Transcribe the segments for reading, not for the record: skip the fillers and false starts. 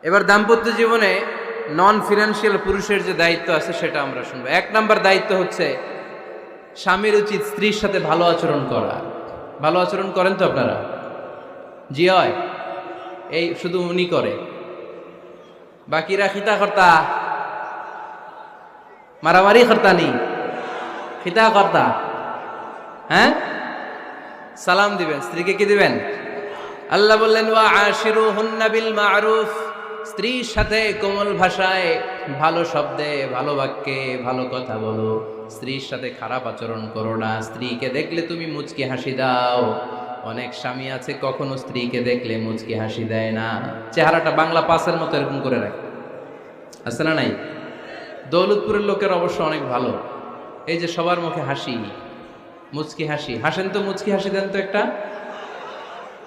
এবার দাম্পত্য জীবনে নন ফিনান্সিয়াল পুরুষের যে দায়িত্ব আছে সেটা আমরা শুনবো। এক নাম্বার দায়িত্ব হচ্ছে স্বামীর উচিত স্ত্রীর সাথে ভালো আচরণ করা। ভালো আচরণ করেন তো আপনারা? জি হয়, এই শুধু উনি করে, বাকিরা খিতা কর্তা, মারামারি কর্তা নেই, খিতা কর্তা। হ্যাঁ, সালাম দিবেন, স্ত্রীকে কি দিবেন? আল্লাহ বললেন ওয়া আশিরুহুন্না বিল মারুফ, স্ত্রীর সাথে কোমল ভাষায়, ভালো শব্দে, ভালো বাক্যে ভালো কথা বলো। স্ত্রীর সাথে খারাপ আচরণ করো না। স্ত্রীকে দেখলে তুমি মুচকি হাসি দাও। অনেক স্বামী আছে কখনো স্ত্রীকে দেখলে মুচকি হাসি দেয় না, চেহারাটা বাংলা পাসের মতো এরকম করে রাখে, আছে না নাই? দৌলতপুরের লোকের অবশ্য অনেক ভালো, এই যে সবার মুখে হাসি, মুচকি হাসি। হাসেন তো, মুচকি হাসি দেন তো একটা।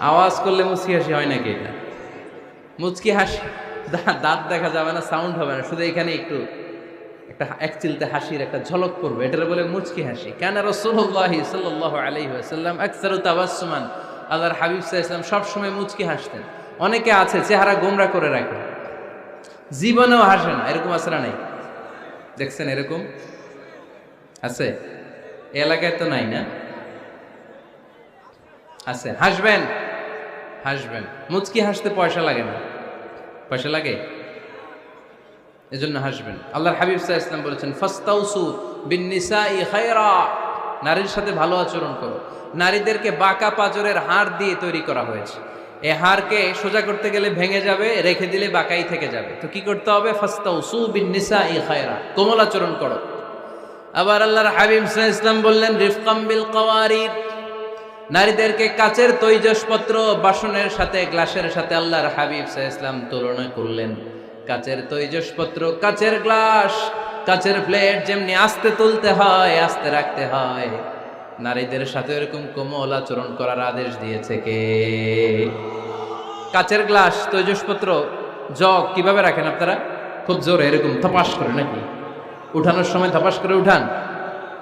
আওয়াজ করলে মুচকি হাসি হয় নাকি? এটা মুচকি হাসি, দাঁত দেখা যাবে না, সাউন্ড হবে না, শুধু এখানে একটু একটা এক চিলতে হাসির একটা ঝলক পড়বে, এটার বলে মুচকি হাসি। কেন রাসূলুল্লাহ সাল্লাল্লাহু আলাইহি ওয়াসাল্লাম আকসারু তাবাসসুমান, আল্লাহর হাবিব সাল্লাল্লাহু আলাইহি ওয়াসাল্লাম সব সময় মুচকি হাসতেন। অনেকে আছে চেহারা গোমরা করে রাখে, জীবনেও হাসে না, এরকম আছে না নাই? দেখছেন এরকম আছে? এই এলাকায় তো নাই না? আছে। হাসবেন, হাসবেন। মুচকি হাসতে পয়সা লাগে না, পয়সা লাগে, এজন্য হাসবেন। আল্লাহর হাবিব সাল্লাল্লাহু আলাইহি ওয়াসাল্লাম বলেছেন ফাস্তাউসু বিন-নিসাই খায়রা, নারীর সাথে ভালো আচরণ করো। নারীদেরকে বাঁকা পাঁজরের হাড় দিয়ে তৈরি করা হয়েছে। এই হাড়কে সোজা করতে গেলে ভেঙে যাবে, রেখে দিলে বাঁকাই থেকে যাবে। তো কি করতে হবে? ফাস্তাউসু বিন-নিসাই খায়রা, কোমল আচরণ করো। আবার আল্লাহর হাবিব সাল্লাল্লাহু আলাইহি ওয়াসাল্লাম বললেন রিফকাম বিল কাওয়ারিদ, নারীদেরকে কাচের তৈজসপত্র, বাসনের সাথে, গ্লাসের সাথে আল্লাহর হাবিব সাল্লাল্লাহু আলাইহি ওয়াসাল্লাম তুলনা করলেন। কাচের তৈজসপত্র, কাচের গ্লাস, কাচের প্লেট যেমনি আস্তে তুলতে হয়, আস্তে রাখতে হয়, নারীদের সাথে এরকম কোমল আচরণ করার আদেশ দিয়েছে কে? কাচের গ্লাস, তৈজসপত্র, জগ কিভাবে রাখেন আপনারা? খুব জোরে এরকম থপাস করে নাকি? উঠানোর সময় থপাস করে উঠান?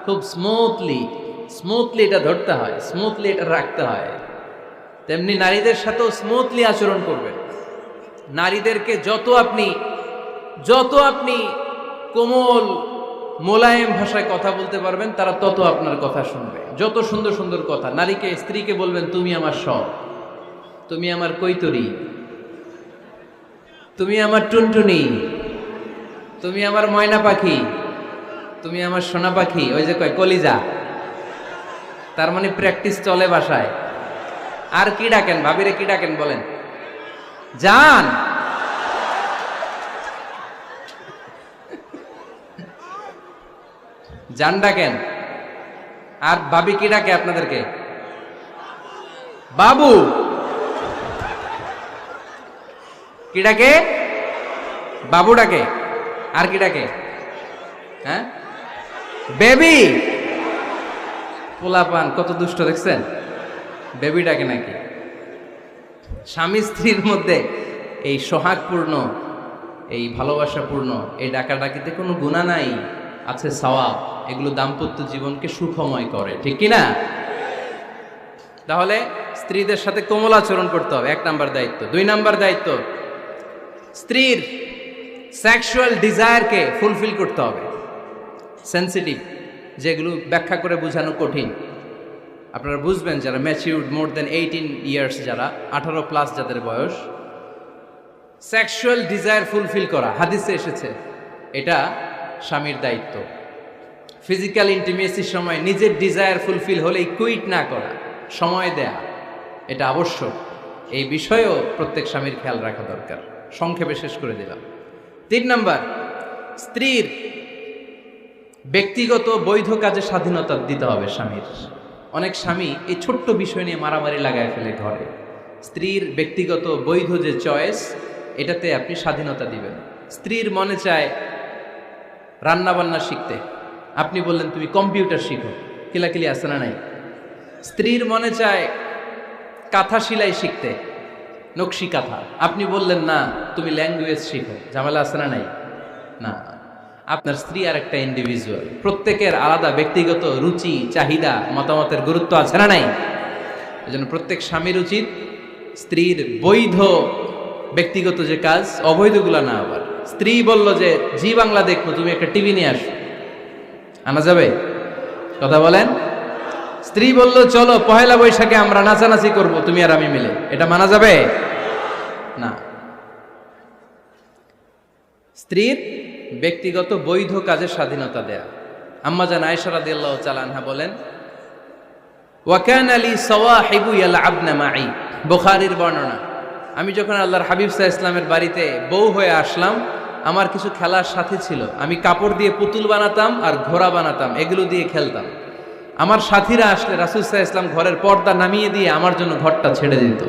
খুব স্মুথলি এটা ধরতে হয়, স্মুথলি এটা রাখতে হয়। তেমনি নারীদের সাথেও স্মুথলি আচরণ করবে। নারীদেরকে যত আপনি কোমল মোলায়েম ভাষায় কথা বলতে পারবেন, তারা তত আপনার কথা শুনবে। যত সুন্দর সুন্দর কথা, নারীকে, স্ত্রীকে বলবেন তুমি আমার সব, তুমি আমার কৈতরি, তুমি আমার টুনটুনি, তুমি আমার ময়না পাখি, তুমি আমার সোনা পাখি। ওই যে কয় কলিজা, তার মানে প্র্যাকটিস চলে বাসায়। আর কি ডাকেন? ভাবিরে কি ডাকেন বলেন? জান। জান ডাকেন। আর ভাবি কি ডাকে আপনাদেরকে? বাবু। কি ডাকে? বাবু ডাকে। আর কি ডাকে? হ্যাঁ, বেবি। পোলাপান কত দুষ্ট দেখছেন, বেবি ডাকে নাকি? স্বামী স্ত্রীর মধ্যে এই সোহাগপূর্ণ, এই ভালোবাসাপূর্ণ এই ডাকাডাকিতে কোনো গুনাহ নাই, আছে সওয়াব। এগুলো দাম্পত্য জীবনকে সুখময় করে, ঠিক কি না? তাহলে স্ত্রীদের সাথে কোমল আচরণ করতে হবে, এক নাম্বার দায়িত্ব। দুই নাম্বার দায়িত্ব, স্ত্রীর সেক্সুয়াল ডিজায়ারকে ফুলফিল করতে হবে। সেন্সিটিভ, যেগুলো ব্যাখ্যা করে বোঝানো কঠিন। আপনারা বুঝবেন যারা ম্যাচিউরড, মোর দেন 18 ইয়ার্স, যারা 18+ যাদের বয়স, সেক্সুয়াল ডিজায়ার ফুলফিল করা হাদিসে এসেছে, এটা স্বামীর দায়িত্ব। ফিজিক্যাল ইন্টিমেসির সময় নিজের ডিজায়ার ফুলফিল হলেই কুইট না করা, সময় দেয়া, এটা আবশ্যক। এই বিষয়েও প্রত্যেক স্বামীর খেয়াল রাখা দরকার। সংক্ষেপে শেষ করে দিলাম। 3 নাম্বার, স্ত্রীর ব্যক্তিগত বৈধ কাজে স্বাধীনতা দিতে হবে স্বামীর। অনেক স্বামী এই ছোট্ট বিষয় নিয়ে মারামারি লাগায় ফেলে ঘরে। স্ত্রীর ব্যক্তিগত বৈধ যে চয়েস, এটাতে আপনি স্বাধীনতা দিবেন। স্ত্রীর মনে চায় রান্নাবান্না শিখতে, আপনি বললেন তুমি কম্পিউটার শিখো, কিলাকিলি আছে না নাই? স্ত্রীর মনে চায় কাঁথা সেলাই শিখতে, নকশি কাঁথা, আপনি বললেন না তুমি ল্যাঙ্গুয়েজ শিখো, ঝামেলা আছে না নাই? না, আপনার স্ত্রী আর একটা ইন্ডিভিজুয়াল, প্রত্যেকের আলাদা ব্যক্তিগত রুচি, চাহিদা, মতামতের গুরুত্ব আছে না নাই? এজন্য প্রত্যেক স্বামীর উচিত স্ত্রীর বৈধ ব্যক্তিগত যে কাজ, অবৈধগুলা না। আবার স্ত্রী বলল যে জি বাংলা দেখবো, তুমি একটা টিভি নিয়ে আসো, আনা যাবে? কথা বলেন। স্ত্রী বলল চলো পহেলা বৈশাখে আমরা নাচানাচি করব তুমি আর আমি মিলে, এটা মানা যাবে না। স্ত্রীর ব্যক্তিগত বৈধ কাজের স্বাধীনতা দেয়া। আম্মা জান আয়েশা রাদিয়াল্লাহু তাআলা আনহা বলেন, ওয়া কানা লি সাওয়াহিবু ইয়ালআবনা মাই, বুখারীর বর্ণনা। আমি যখন আল্লাহর হাবিব সাল্লাল্লাহু আলাইহি ওয়াসাল্লামের বাড়িতে বউ হয়ে আসলাম, আমার কিছু খেলার সাথী ছিল। আমি কাপড় দিয়ে পুতুল বানাতাম আর ঘোড়া বানাতাম, এগুলো দিয়ে খেলতাম। আমার সাথীরা আসলে রাসূল সাল্লাল্লাহু আলাইহি ওয়াসাল্লাম ঘরের পর্দা নামিয়ে দিয়ে আমার জন্য ঘরটা ছেড়ে দিত।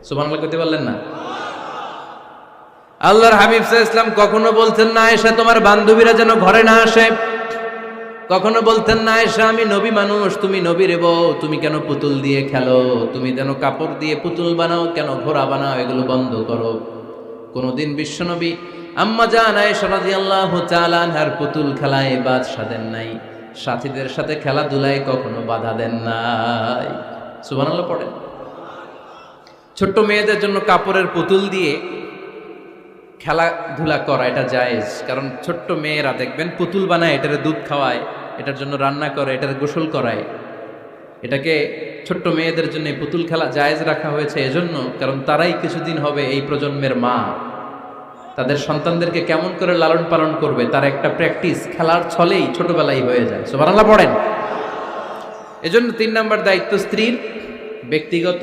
সুবহানাল্লাহ কইতে পারলেন না? আল্লাহর হাবিব সাল্লাল্লাহু আলাইহি ওয়াসাল্লাম কখনো বলতেন না আয়েশা তোমার বান্ধবীরা যেন ঘরে না আসে, কখনো বলতেন না আয়েশা আমি নবী মানুষ, তুমি নবীর বউ, তুমি কেন পুতুল দিয়ে খেলো, তুমি যেন কাপড় দিয়ে পুতুল বানাও, কেন ঘোড়া বানাও, এগুলো বন্ধ করো। কোনদিন বিশ্বনবী আম্মা জান আয়েশা রাদিয়াল্লাহু তাআলা আনহার পুতুল খেলায় বাধা দেন নাই, সাথীদের সাথে খেলাধুলায় কখনো বাধা দেন নাই। সুবহানাল্লাহ পড়েন। ছোট্ট মেয়েদের জন্য কাপড়ের পুতুল দিয়ে খেলাধুলা করা এটা জায়েজ, কারণ ছোট্ট মেয়েরা দেখবেন পুতুল বানায়, এটারে দুধ খাওয়ায়, এটার জন্য রান্না করে, এটার গোসল করায়। এটাকে ছোট্ট মেয়েদের জন্য পুতুল খেলা জায়েজ রাখা হয়েছে এজন্য, কারণ তারাই কিছুদিন হবে এই প্রজন্মের মা। তাদের সন্তানদেরকে কেমন করে লালন পালন করবে তার একটা প্র্যাকটিস খেলার ছলেই ছোটবেলায় হয়ে যায়। সুবহানাল্লাহ পড়েন। এজন্য 3 নাম্বার দায়িত্ব স্ত্রীর ব্যক্তিগত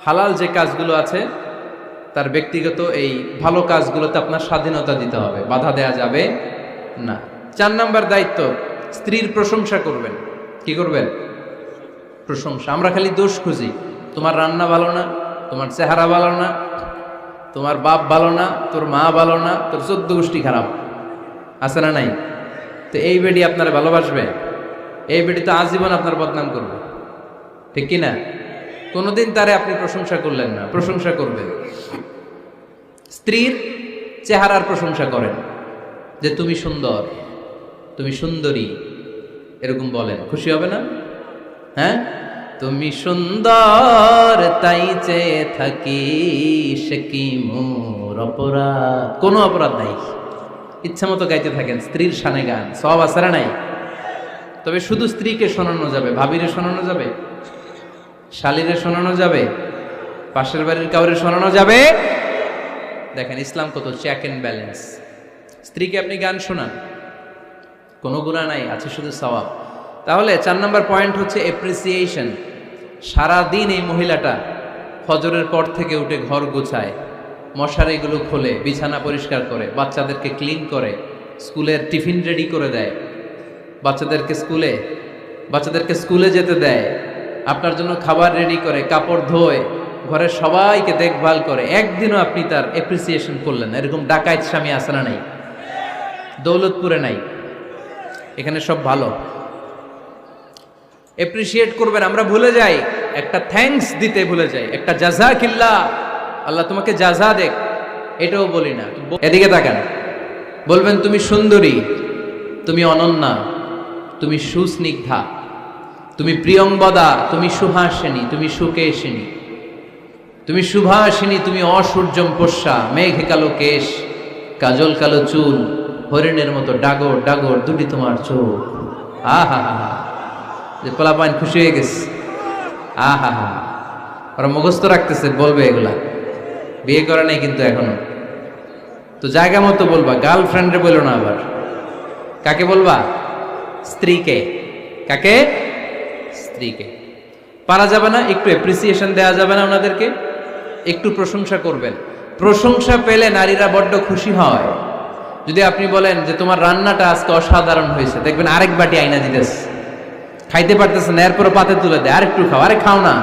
হালাল যে কাজগুলো আছে তার ব্যক্তিগত এই ভালো কাজগুলোতে আপনার স্বাধীনতা দিতে হবে, বাধা দেয়া যাবে না। 4 নাম্বার দায়িত্ব স্ত্রীর প্রশংসা করবেন। কি করবেন? প্রশংসা। আমরা খালি দোষ খুঁজি, তোমার রান্না ভালো না, তোমার চেহারা ভালো না, তোমার বাপ ভালো না, তোর মা ভালো না, তোর 14 গোষ্ঠী খারাপ, আছে না নাই? তো এই বেডি আপনার ভালোবাসবে? এই বেডি তো আজীবন আপনার বদনাম করবে, ঠিক কি না? কোনোদিন তারে আপনি প্রশংসা করলেন না, প্রশংসা করবেন। স্ত্রীর চেহারার প্রশংসা করেন, যে তুমি সুন্দর, তুমি সুন্দরী, এরকম বলেন, খুশি হবে না? হ্যাঁ, তুমি সুন্দর তাই চেয়ে থাকি, সে কি মোর অপরাধ? কোনো অপরাধ নাই, ইচ্ছা মতো গাইতে থাকেন স্ত্রীর শানে গান, সব আছে না নাই? তবে শুধু স্ত্রীকে শোনানো যাবে, ভাবিরে শোনানো যাবে, শালীরে শোনানো যাবে, পাশের বাড়ির কাউরে শোনানো যাবে? দেখেন ইসলাম কত চেক এন্ড ব্যালেন্স। স্ত্রীকে আপনি গান শোনান, কোনো গুনাহ নাই, আছে শুধু সওয়াব। তাহলে 4 নম্বর পয়েন্ট হচ্ছে এপ্রিসিয়েশন। সারাদিন এই মহিলাটা ফজরের পর থেকে উঠে ঘর গোছায়, মশারিগুলো খোলে, বিছানা পরিষ্কার করে, বাচ্চাদেরকে ক্লিন করে, স্কুলের টিফিন রেডি করে দেয়, বাচ্চাদেরকে স্কুলে যেতে দেয়, আপনার জন্য খাবার রেডি করে, কাপড় ধোয়, ঘরের সবাইকে দেখভাল করে। একদিনও আপনি তার এপ্রিসিয়েশন করলেন? এরকম ডাকাইত স্বামী আছে না নাই? দৌলতপুরে নাই, এখানে সব ভালো। এপ্রিসিয়েট করবেন। আমরা ভুলে যাই, একটা থ্যাঙ্কস দিতে ভুলে যাই, একটা জাযাকিল্লাহ, আল্লাহ তোমাকে জাযা দেখ, এটাও বলি না। এদিকে তাকান, বলবেন তুমি সুন্দরী, তুমি অনন্যা, তুমি সুস্নিগ্ধা, তুমি প্রিয়ংবদা, তুমি সুহাসিনী, তুমি সুকেশিনী, তুমি সুভাষিনী, তুমি অসূর্যম পোষ্যা, মেঘে কালো কেশ, কাজল কালো চুল, হরিণের মতো ডাগর ডাগর দুটি তোমার চোখ। আহা হা হা, যে পোলাপাইন খুশি হয়ে গেছে। আহা হা, ওরা মুখস্থ রাখতেছে, বলবে এগুলা, বিয়ে করে নাই কিন্তু এখনো। তো জায়গা মতো বলবা, গার্লফ্রেন্ডে বলো না। আবার কাকে বলবা? স্ত্রীকে। কাকে? স্ত্রীকে। পারা যাবে না? একটু এপ্রিসিয়েশন দেওয়া যাবে না? ওনাদেরকে একটু প্রশংসা করবেন। প্রশংসা পেলে নারীরা বড্ড খুশি হয়। যদি আপনি বলেন যে তোমার রান্নাটা আজকে অসাধারণ হয়েছে, দেখবেন আরেক বাটি আইনা দিতেছে, খাইতে পারতেছে না, এরপর পাতে তুলে দেয়, আরেকটু খাও, আরে খাও না,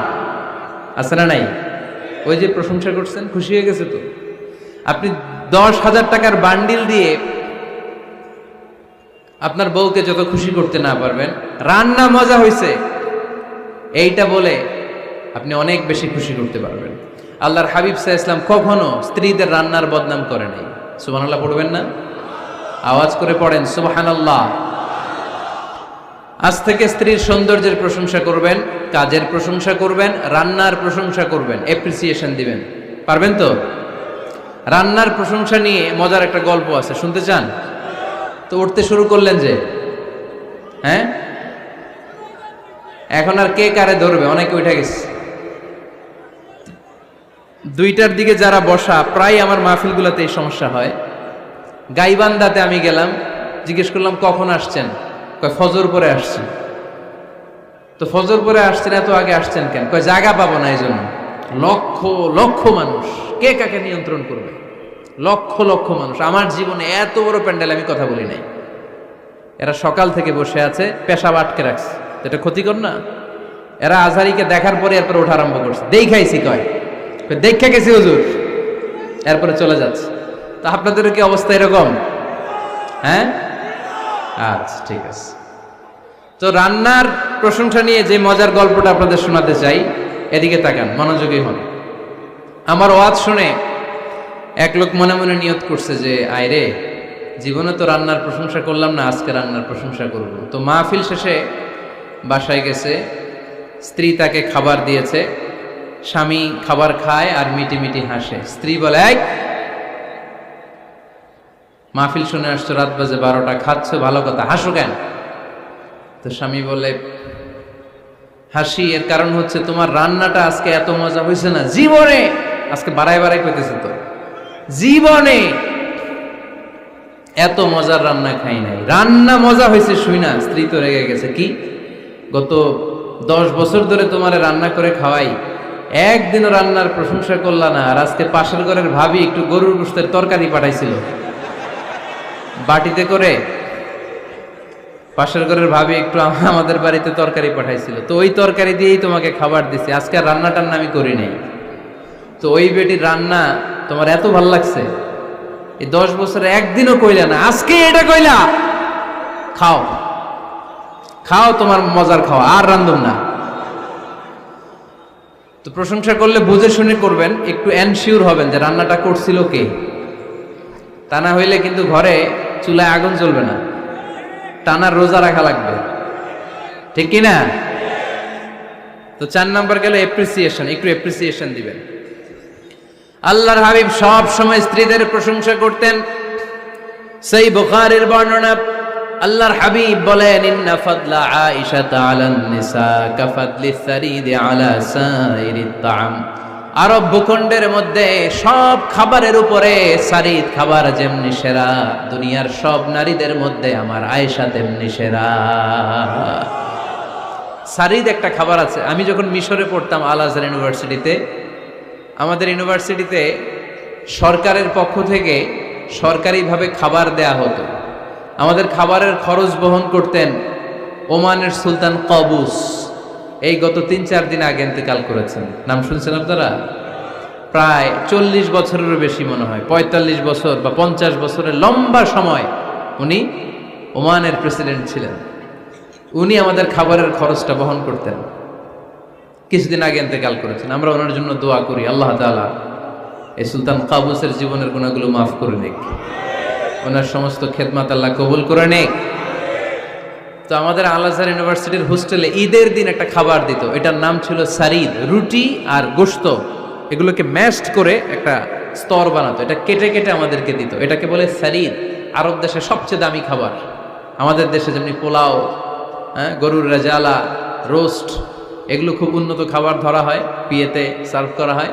আছে না নাই? ওই যে প্রশংসা করছেন, খুশি হয়ে গেছে। তো আপনি 10,000 টাকার বান্ডিল দিয়ে আপনার বউকে যত খুশি করতে না পারবেন, রান্না মজা হয়েছে এইটা বলে আপনি অনেক বেশি খুশি করতে পারবেন। আল্লাহর হাবিব সাল্লাল্লাহু আলাইহি ওয়াসাল্লাম কখনো স্ত্রীদের রান্নার বদনাম করে নাই। সুবহানাল্লাহ পড়বেন না? আওয়াজ করে পড়েন সুবহানাল্লাহ। আজ থেকে স্ত্রীর সৌন্দর্যের প্রশংসা করবেন, কাজের প্রশংসা করবেন, রান্নার প্রশংসা করবেন, অ্যাপ্রিসিয়েশন দিবেন। পারবেন তো? রান্নার প্রশংসা নিয়ে মজার একটা গল্প আছে, শুনতে চান? তো উঠতে শুরু করলেন যে, হ্যাঁ, এখন আর কে কারে ধরবে? অনেকে উঠে গেছে। 2টার দিকে যারা বসা, প্রায় আমার মাহফিলগুলোতে এই সমস্যা হয়। গাইবান্ধাতে আমি গেলাম, জিজ্ঞেস করলাম কখন আসছেন? কয় ফজর পরে আসছি। তো ফজর পরে আসছেন, এত আগে আসছেন কেন? কয় জায়গা পাবো না, এই জন্য। লক্ষ লক্ষ মানুষ, কে কাকে নিয়ন্ত্রণ করবে? লক্ষ লক্ষ মানুষ। আমার জীবনে এত বড় প্যান্ডেল আমি কথা বলি নাই। এরা সকাল থেকে বসে আছে, পেশাব আটকে রাখছে, এটা ক্ষতিকর না? এরা আজহারিকে দেখার পরে এরপরে ওঠা আরম্ভ করছে। দেখাইছি, কয় দেখা গেছি হুজুর, এরপরে চলে যাচ্ছে। তো আপনাদের কি অবস্থা এরকম? হ্যাঁ, আচ্ছা, ঠিক আছে। তো রান্নার প্রশংসা নিয়ে যে মজার গল্পটা আপনাদের শোনাতে চাই, এদিকে তাকান, মনোযোগী হন। আমার ওয়াজ শুনে এক লোক মনে মনে নিয়ত করছে যে, আয় রে, জীবনে তো রান্নার প্রশংসা করলাম না, আজকে রান্নার প্রশংসা করব। তো মাহফিল শেষে বাসায় গেছে, স্ত্রী তাকে খাবার দিয়েছে, স্বামী খাবার খায় আর মিটি মিটি হাসে। স্ত্রী বলে, এই মাহফিল শুনে আসছো, রাত বাজে 12টা, খাচ্ছ ভালো কথা, হাসো কেন? তো স্বামী বলে, হাসি এর কারণ হচ্ছে তোমার রান্নাটা আজকে এত মজা হয়েছে না জীবনে। আজকে বাড়াই বাড়াই পেতেছে, তো জীবনে এত মজার রান্না খাই নাই। রান্না মজা হয়েছে শুই না। স্ত্রী তো রেগে গেছে, কি গত 10 বছর ধরে তোমারে রান্না করে খাওয়াই, একদিনও রান্নার প্রশংসা করলা না। আর আজকে পাশের ঘরের ভাবি একটু গরুর গোশতের তরকারি পাঠাইছিল বাটিতে করে। পাশের ঘরের ভাবি একটু আমাদের বাড়িতে তরকারি পাঠাইছিল, তো ওই তরকারি দিয়েই তোমাকে খাবার দিছি। আজকে আর রান্না টান্না আমি করি নাই। তো ওই বেটির রান্না তোমার এত ভাল লাগছে, এই 10 বছরে একদিনও কইলা না, আজকে এটা কইলা। খাও খাও, তোমার মজার খাওয়া, আর রান্ধুম না। তো প্রশংসা করলে বুঝে শুনে করবেন, একটু এনশিওর হবেন যে রান্নাটা করছিল কে। তা না হইলে কিন্তু ঘরে চুলায় আগুন জ্বলবে না, টানা রোজা রাখা লাগবে, ঠিক কি না? তো 4 নাম্বার গেল অ্যাপ্রিসিয়েশন, একটু অ্যাপ্রিসিয়েশন দিবেন। আল্লাহর হাবিব সব সময় স্ত্রীদের প্রশংসা করতেন। সেই বুখারীর বর্ণনা, আল্লাহর হাবিব বলেন, ইন্না ফাদলা আয়েশা আলান নিসা কাফাদলিস সারিদ আলা সাইরিত তাআম। আরব ভূখণ্ডের মধ্যে সব খাবারের উপরে সারিদ খাবার যেমনি সেরা, দুনিয়ার সব নারীদের মধ্যে আমার আয়েশা তেমনি সেরা। সারিদ একটা খাবার আছে। আমি যখন মিশরে পড়তাম আল আজহার ইউনিভার্সিটিতে, আমাদের ইউনিভার্সিটিতে সরকারের পক্ষ থেকে সরকারিভাবে খাবার দেয়া হতো। আমাদের খাবারের খরচ বহন করতেন ওমানের সুলতান কাবুস। এই গত 3-4 দিন আগে ইন্তেকাল করেছেন। নাম শুনছেন আপনারা? প্রায় 40 বছরেরও বেশি মনে হয়, 45 বছর বা 50 বছরের লম্বা সময় উনি ওমানের প্রেসিডেন্ট ছিলেন। উনি আমাদের খাবারের খরচটা বহন করতেন। কিছুদিন আগে ইন্তেকাল করেছেন। আমরা ওনার জন্য দোয়া করি, আল্লাহ তাআলা এই সুলতান কাবুসের জীবনের গুনাহগুলো মাফ করে নিক, ওনার সমস্ত খেদমত আল্লাহ কবুল করে নিক। তো আমাদের আল আজহার ইউনিভার্সিটির হোস্টেলে ঈদের দিন একটা খাবার দিত, এটার নাম ছিল সারিদ। রুটি আর গোশত এগুলোকে ম্যাশড করে একটা স্তর বানাতো, এটা কেটে কেটে আমাদেরকে দিত। এটাকে বলে সারিদ। আরব দেশে সবচেয়ে দামি খাবার। আমাদের দেশে যেমনি পোলাও, গরুর রেজালা, রোস্ট, এগুলো খুব উন্নত খাবার ধরা হয়, বিয়েতে সার্ভ করা হয়।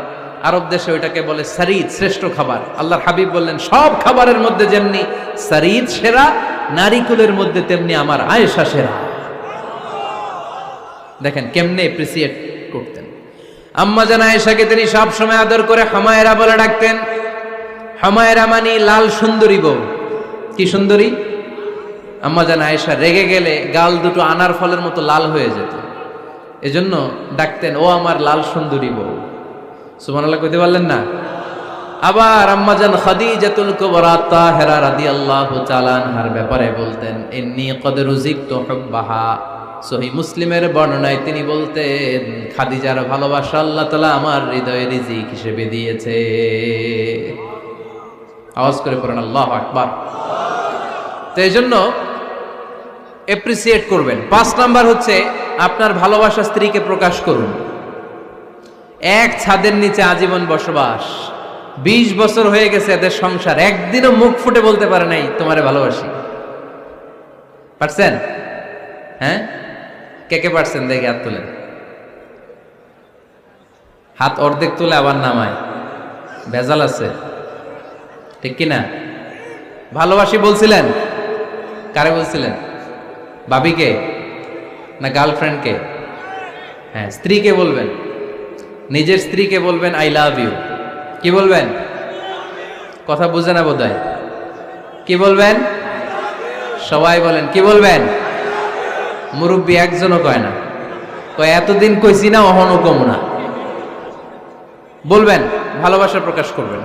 আরব দেশে ওইটাকে বলে সারিদ, শ্রেষ্ঠ খাবার। আল্লাহর হাবিব বললেন, সব খাবারের মধ্যে যেমনি সারিদ সেরা, নারীকুলের মধ্যে তেমনি আমার আয়েশা সেরা। দেখেন কেমনে এপ্রিসিয়েট করতেন। আম্মা জান আয়েশাকে তিনি সব সময় আদর করে হামায়রা বলে ডাকতেন। হামায়রা মানে লাল সুন্দরী বউ। কি সুন্দরী? আম্মা জান আয়েশা রেগে গেলে গাল দুটো আনার ফলের মতো লাল হয়ে যেত, এজন্য ডাকতেন, ও আমার লাল সুন্দরী বউ। সুবহানাল্লাহ কইতে পারলেন না? আবার আম্মাজান খাদিজাতুল কুবরা তাহেরা রাদিয়াল্লাহু তাআলা আনহার ব্যাপারে বলতেন, ইন্নী ক্বাদ রুজিকতু হুব্বাহা। সহিহ মুসলিমের বর্ণনায় তিনি বলতেন, খাদিজার ভালোবাসা আল্লাহ তাআলা আমার হৃদয়ে রিজিক হিসেবে দিয়েছে। আওয়াজ করে পড়েন আল্লাহু আকবার। তো এইজন্য অ্যাপ্রিসিয়েট করবেন। 5 নাম্বার হচ্ছে আপনার ভালোবাসা স্ত্রীকে প্রকাশ করুন। এক ছাদের নিচে আজীবন বসবাস, 20 বছর হয়ে গেছে এদের সংসার, একদিনও মুখ ফুটে বলতে পারে নাই তোমারে ভালোবাসি। পারছেন? হ্যাঁ, কে কে পারছেন দেখে হাত তুলেন। হাত অর্ধেক তুলে আবার নামায়, ভেজাল আছে, ঠিক কিনা? ভালোবাসি বলছিলেন? কারে বলছিলেন? ভাবিকে না গার্লফ্রেন্ডকে? হ্যাঁ, স্ত্রীকে বলবেন, নিজের স্ত্রীকে বলবেন আই লাভ ইউ। কি বলবেন? কথা বুঝে না বোধহয়। কি বলবেন? সবাই বলেন কি বলবেন? মুরব্বী একজনও কয় না, কয় এতদিন কইছি না, অহনও কম না। বলবেন, ভালোবাসা প্রকাশ করবেন।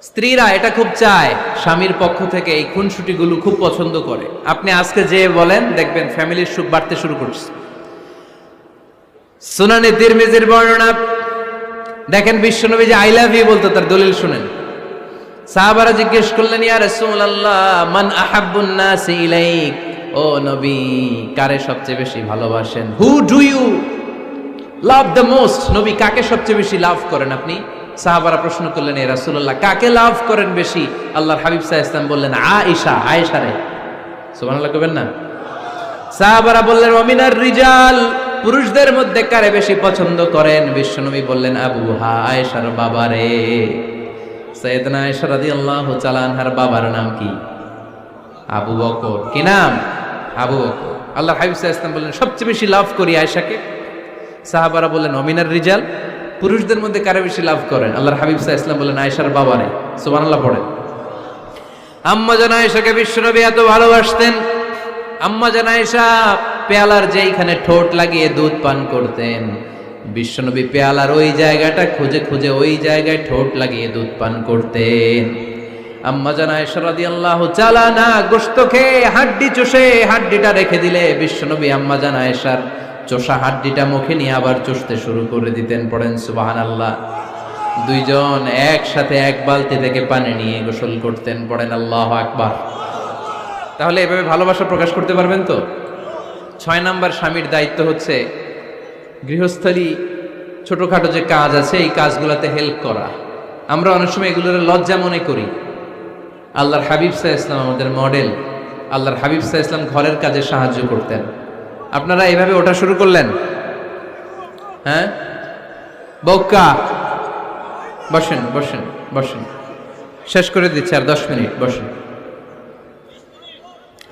স্ত্রীরা এটা খুব চায়, স্বামীর পক্ষ থেকে এই খুনসুটিগুলো খুব পছন্দ করে। আপনি আজকে যে বলেন, দেখবেন ফ্যামিলির সুখ বাড়তে শুরু করছে। সুনানে তিরমিজির বর্ণনা দেখেন, বিশ্বনবী যে আই লাভ ইউ বলতো তার দলিল শুনেন। সাহাবারা জিজ্ঞেস করলেন, ইয়া রাসূলুল্লাহ মান আহাব্বুন নাস ইলাইক, ও নবী কারে সবচেয়ে বেশি ভালোবাসেন? Who do you love the most? নবী কাকে সবচেয়ে বেশি লাভ করেন আপনি? সাহাবারা প্রশ্ন করলেন, ইয়া রাসূলুল্লাহ কাকে লাভ করেন বেশি? আল্লাহর হাবিব সাল্লাল্লাহু আলাইহি ওয়াসাল্লাম বললেন, আয়েশা, আয়েশা রে। সুবহানাল্লাহ কইবেন না? সাহাবারা বললেন, ওমিনার রিজাল, পুরুষদের মধ্যে কারে বেশি পছন্দ করেন? বিশ্বনবী বললেন, আবুহা, আয়েশার বাবারে। সাইয়েদনা আয়েশা রাদিয়াল্লাহু তাআলা আনহার বাবার নাম কি? আবু বকর। কি নাম? আবু বকর। আল্লাহর হাবিব সাল্লাল্লাহু আলাইহি ওয়াসাল্লাম বললেন, সবচেয়ে বেশি লাভ করি আয়েশাকে। সাহাবারা বললেন, ওমিনার রিজাল, পুরুষদের মধ্যে কারে বেশি লাভ করেন? আল্লাহর হাবিব সাল্লাল্লাহু আলাইহি ওয়াসাল্লাম বললেন, আয়েশার বাবারে। সুবহানাল্লাহ পড়েন। আম্মা জান আয়েশাকে বিশ্বনবী এত ভালোবাসতেন। আম্মা জান আয়েশা পেয়ালার যেইখানে ঠোঁট লাগিয়ে দুধ পান করতেন, বিশ্বনবী পেয়ালার ওই জায়গাটা খুঁজে খুঁজে ওই জায়গায় ঠোঁট লাগিয়ে দুধ পান করতেন। আম্মা জান আয়েশা রাদিয়াল্লাহু তাআলা না গোশত খেয়ে হাড্ডি চষে হাড্ডিটা রেখে দিলে বিশ্বনবী আম্মা জান আয়েশার চষা হাড্ডিটা মুখে নিয়ে আবার চষতে শুরু করে দিতেন। পড়েন সুবহানাল্লাহ। দুইজন একসাথে এক বালতি থেকে পানি নিয়ে গোসল করতেন। পড়েন আল্লাহু আকবার। তাহলে এভাবে ভালোবাসা প্রকাশ করতে পারবেন তো? 6 নাম্বার স্বামীর দায়িত্ব হচ্ছে গৃহস্থলী ছোটখাটো যে কাজ আছে এই কাজগুলোতে হেল্প করা। আমরা অনেক সময় এগুলোর লজ্জা মনে করি। আল্লাহর হাবিব সাল্লাল্লাহু আলাইহি ওয়াসাল্লাম আমাদের মডেল। আল্লাহর হাবিব সাল্লাল্লাহু আলাইহি ওয়াসাল্লাম ঘরের কাজে সাহায্য করতেন। আপনারা এইভাবে ওঠা শুরু করলেন? হ্যাঁ, বউকা বসেন বসেন বসেন, শেষ করে দিচ্ছি, আর 10 মিনিট বসেন।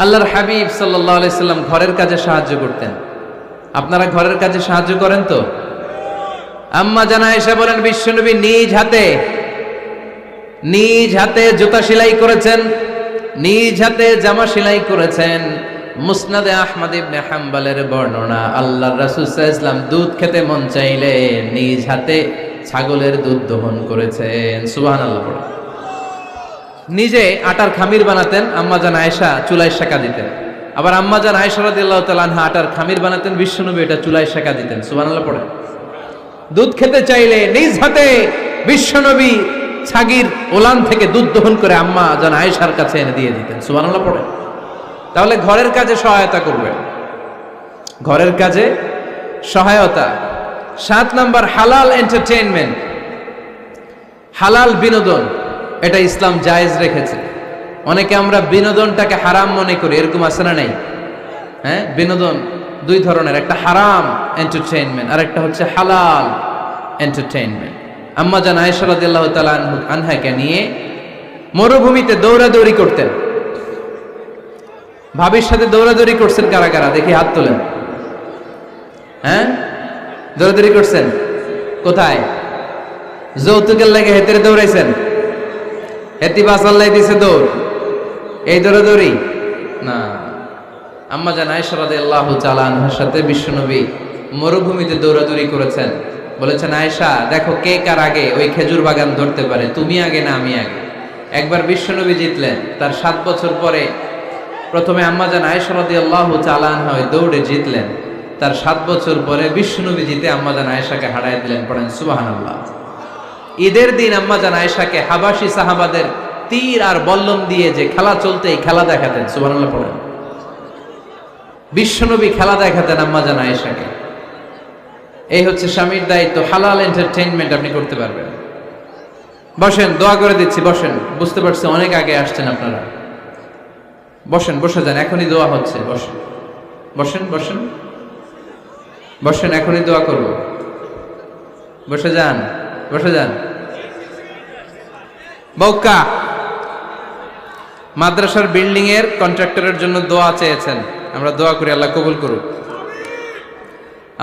আল্লাহর হাবিব সাল্লাল্লাহু আলাইহি সাল্লাম ঘরের কাজে সাহায্য করতেন। আপনারা ঘরের কাজে সাহায্য করেন তো? আম্মা জান আয়েশা বলেন, বিশ্বনবী নিজ হাতে জুতা সেলাই করেছেন, নিজ হাতে জামা সেলাই করেছেন। মুসনাদে আহমদ ইবনে হাম্বলের বর্ণনা, আল্লাহর রাসূল সাল্লাল্লাহু আলাইহি ওয়াসাল্লাম দুধ খেতে মন চাইলে নিজ হাতে ছাগলের দুধ দহন করেছেন। সুবহানাল্লাহ। নিজে আটার খামির বানাতেন, আম্মা জান আয়েশা চুলায় সেকা দিতেন। আবার আম্মা জান আয়েশা রাদিয়াল্লাহু তাআলা আনহা আটার খামির বানাতেন, বিশ্বনবী এটা চুলায় সেকা দিতেন। সুবহানাল্লাহ পড়ে। দুধ খেতে চাইলে নিজ হাতে বিশ্বনবী ছাগির ওলান থেকে দুধ দহন করে আম্মা জান আয়েশার কাছে এনে দিয়ে দিতেন। সুবহানাল্লাহ পড়ে। তাহলে ঘরের কাজে সহায়তা করবে, ঘরের কাজে সহায়তা। 7 নাম্বার হালাল এন্টারটেইনমেন্ট, হালাল বিনোদন, এটা ইসলাম জায়েজ রেখেছে। অনেকে আমরা বিনোদনটাকে হারাম মনে করি, এরকম আছে না নাই? হ্যাঁ, বিনোদন 2 ধরনের, একটা হারাম এন্টারটেইনমেন্ট আর একটা হচ্ছে হালাল এন্টারটেইনমেন্ট। আম্মা জান আয়েশা রাদিয়াল্লাহু তাআলা আনহাকে নিয়ে মরুভূমিতে দৌড়াদৌড়ি করতেন। ভাবির সাথে দৌড়াদৌড়ি করছেন কারা কারা? দেখি হাত তোলেন। হ্যাঁ, দৌড়াদৌড়ি করছেন কোথায়? যৌতুকের লাগে হেতের দৌড়াইছেন? হেতি বাসাল্লাই দিছে দৌড়, এই দৌড়াদৌড়ি না। আম্মা জান আয়েশা রাদিয়াল্লাহু তাআলা আনহার সাথে বিশ্বনবী মরুভূমিতে দৌড়াদৌড়ি করেছেন। বলেছেন, আয়েশা দেখো কে কার আগে ওই খেজুর বাগান ধরতে পারে, তুমি আগে না আমি আগে। একবার বিশ্বনবী জিতলেন, তার 7 বছর পরে প্রথমে আম্মা জান আয়েশা রাদিয়াল্লাহু তাআলা আনহা দৌড়ে জিতলেন। তার 7 বছর পরে বিশ্বনবী জিতে আম্মা জান আয়েশাকে হারায় দিলেন। পড়েন সুবহানাল্লাহ। ঈদের দিন আম্মা জান আয়েশাকে হাবাসি সাহাবাদের তীর আর বল্লম দিয়ে যে খেলা চলতে, এই খেলা দেখাতেন। সুবহানাল্লাহ পড়েন। বিশ্বনবী খেলা দেখাতেন আম্মা জান আয়েশাকে। এই হচ্ছে স্বামীর দায়িত্ব। হালাল এন্টারটেইনমেন্ট আপনি করতে পারবেন। বসেন, দোয়া করে দিচ্ছি, বসেন। বুঝতে পারছি অনেক আগে আসছেন আপনারা। বসেন, বসে যান, এখনই দোয়া হচ্ছে। বসেন বসেন বসেন বসেন, এখনই দোয়া করব। বসে যান, বসে যান। বউকা মাদ্রাসার বিল্ডিং এর কন্ট্রাক্টরের জন্য দোয়া চেয়েছেন, আমরা দোয়া করি আল্লাহ কবুল করুক।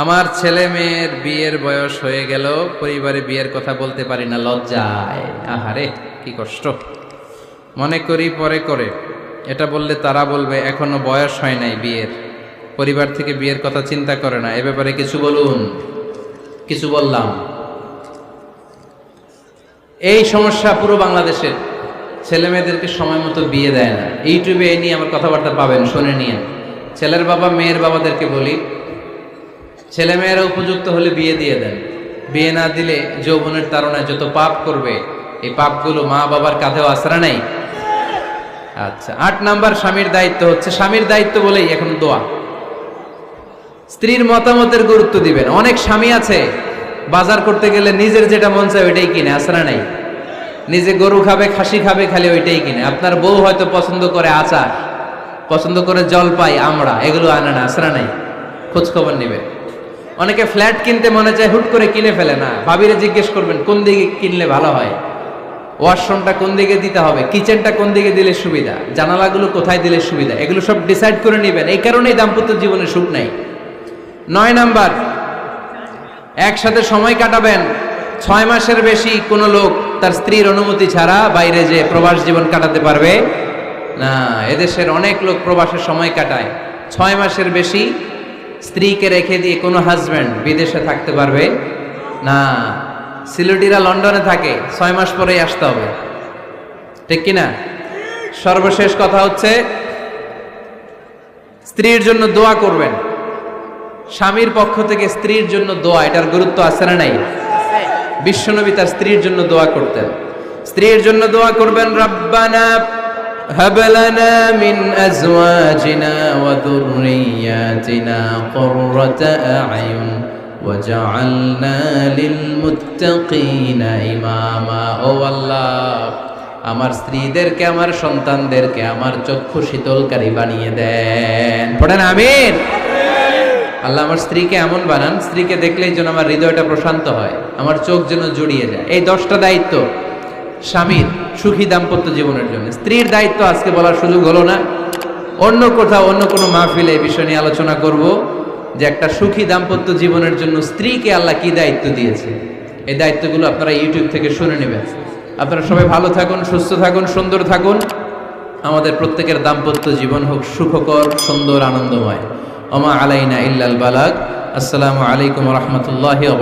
আমার ছেলে মেয়ের বিয়ের বয়স হয়ে গেল, পরিবারে বিয়ের কথা বলতে পারি না, লজ্জায়। আহারে কি কষ্ট। মনে করি পরে করে, এটা বললে তারা বলবে এখনো বয়স হয় নাই বিয়ের, পরিবার থেকে বিয়ের কথা চিন্তা করে না। এ ব্যাপারে কিছু বলুন। কিছু বললাম। এই সমস্যা পুরো বাংলাদেশের। ছেলে মেয়েদেরকে সময় মতো বিয়ে দেয় না। ইউটিউবে এই নিয়ে আমার কথাবার্তা পাবেন, শুনে নিয়ে। ছেলের বাবা মেয়ের বাবাদেরকে বলি, ছেলে মেয়েরা উপযুক্ত হলে বিয়ে দিয়ে দেন। বিয়ে না দিলে যৌবনের তাড়নায় যত পাপ করবে, এই পাপগুলো মা বাবার কাঁধেও আছড়া নাই। আচ্ছা, 8 নাম্বার স্বামীর দায়িত্ব হচ্ছে, স্বামীর দায়িত্ব বলেই এখন দোয়া। স্ত্রীর মতামতের গুরুত্ব দিবেন। অনেক স্বামী আছে বাজার করতে গেলে নিজের যেটা মন চায় ওইটাই কিনে, আছড়া নাই। নিজে গরু খাবে, খাসি খাবে, খালি ওইটাই কিনে। আপনার বউ হয়তো পছন্দ করে আচার, পছন্দ করে জলপাই, আমড়া, এগুলো আনে না, আছড়া নাই। খোঁজ খবর নিবে। অনেকে ফ্ল্যাট কিনতে মনে চায়, হুট করে কিনে ফেলে না। ভাবিরে জিজ্ঞেস করবেন কোন দিকে কিনলে ভালো হয়, ওয়াশরুমটা কোন দিকে দিতে হবে, কিচেনটা কোন দিকে দিলে সুবিধা, জানালাগুলো কোথায় দিলে সুবিধা, এগুলো সব ডিসাইড করে নেবেন। এই কারণেই দাম্পত্য জীবনে সুখ নাই। 9 নাম্বার, একসাথে সময় কাটাবেন। 6 মাসের বেশি কোনো লোক তার স্ত্রীর অনুমতি ছাড়া বাইরে যে প্রবাস জীবন কাটাতে পারবে না। এদেশের অনেক লোক প্রবাসের সময় কাটায়। 6 মাসের বেশি স্ত্রীকে রেখে দিয়ে কোনো হাজব্যান্ড বিদেশে থাকতে পারবে না। সিলেটিরা লন্ডনে থাকে, 6 মাস পরেই আসতে হবে, ঠিক কিনা? সর্বশেষ কথা হচ্ছে, স্ত্রীর জন্য দোয়া করবেন। স্বামীর পক্ষ থেকে স্ত্রীর জন্য দোয়া, এটার গুরুত্ব আছে না নাই? বিশ্বনবী তার স্ত্রীর জন্য দোয়া করতেন। স্ত্রীর জন্য দোয়া করবেন, রব্বানা হাব লানা মিন আজওয়াজিনা ওয়া যুররিয়াতিনা কুররাতা আ'য়ুন ওয়াজআলনা লিল মুত্তাকিনা ইমামা। ও আল্লাহ, আমার স্ত্রীদেরকে, আমার সন্তানদেরকে আমার চক্ষু শীতলকারী বানিয়ে দেন। পড়েন আমিন। আল্লাহ আমার স্ত্রীকে এমন বানান, স্ত্রীকে দেখলেই যেন আমার হৃদয়টা প্রশান্ত হয়, আমার চোখ যেন জুড়িয়ে যায়। এই 10টা দায়িত্ব স্বামীর সুখী দাম্পত্য জীবনের জন্য। স্ত্রীর দায়িত্ব আজকে বলার সুযোগ হলো না, অন্য কোথাও অন্য কোনো মাহফিলে এই বিষয় নিয়ে আলোচনা করব, যে একটা সুখী দাম্পত্য জীবনের জন্য স্ত্রীকে আল্লাহ কি দায়িত্ব দিয়েছে। এই দায়িত্বগুলো আপনারা ইউটিউব থেকে শুনে নেবেন। আপনারা সবাই ভালো থাকুন, সুস্থ থাকুন, সুন্দর থাকুন। আমাদের প্রত্যেকের দাম্পত্য জীবন হোক সুখকর, সুন্দর, আনন্দময়। ওমা আলাইনা ইল্লাল বালাগ। আসসালামু আলাইকুম ওয়া রাহমাতুল্লাহি ওয়া বারাকাতুহু।